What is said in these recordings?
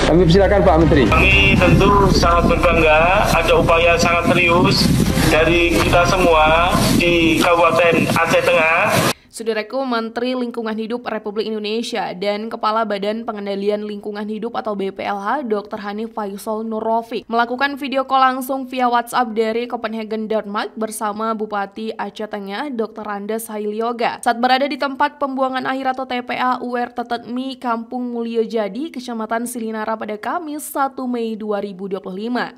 Kami silakan Pak Menteri. Kami tentu sangat berbangga, ada upaya sangat serius dari kita semua di Kabupaten Aceh Tengah. Sudireko Menteri Lingkungan Hidup Republik Indonesia dan Kepala Badan Pengendalian Lingkungan Hidup atau BPLH Dr. Hanif Faisal Nurrofiq melakukan video call langsung via WhatsApp dari Copenhagen, Denmark bersama Bupati Aceh Tengah Dr. Randes Hailyoga saat berada di tempat pembuangan akhir atau TPA UR Tetetmi Kampung Mulyojadi, Kecamatan Silinara pada Kamis 1 Mei 2025.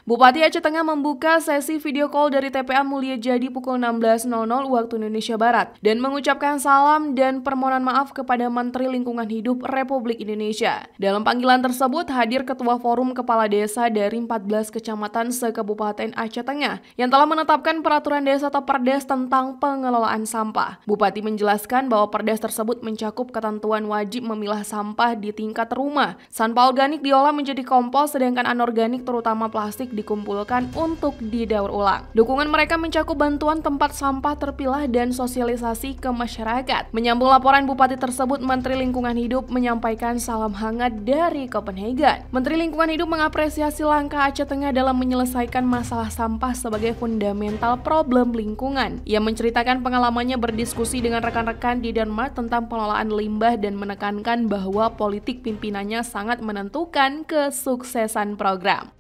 Bupati Aceh Tengah membuka sesi video call dari TPA Mulyojadi pukul 16.00 waktu Indonesia Barat dan mengucapkan salam dan permohonan maaf kepada Menteri Lingkungan Hidup Republik Indonesia. Dalam panggilan tersebut hadir Ketua Forum Kepala Desa dari 14 kecamatan se-Kabupaten Aceh Tengah yang telah menetapkan peraturan desa atau Perdes tentang pengelolaan sampah. Bupati menjelaskan bahwa Perdes tersebut mencakup ketentuan wajib memilah sampah di tingkat rumah. Sampah organik diolah menjadi kompos, sedangkan anorganik terutama plastik dikumpulkan untuk didaur ulang. Dukungan mereka mencakup bantuan tempat sampah terpilah dan sosialisasi ke masyarakat. Menyambung laporan Bupati tersebut, Menteri Lingkungan Hidup menyampaikan salam hangat dari Copenhagen. Menteri Lingkungan Hidup mengapresiasi langkah Aceh Tengah dalam menyelesaikan masalah sampah sebagai fundamental problem lingkungan. Ia menceritakan pengalamannya berdiskusi dengan rekan-rekan di Denmark tentang pengelolaan limbah dan menekankan bahwa politik pimpinannya sangat menentukan kesuksesan program.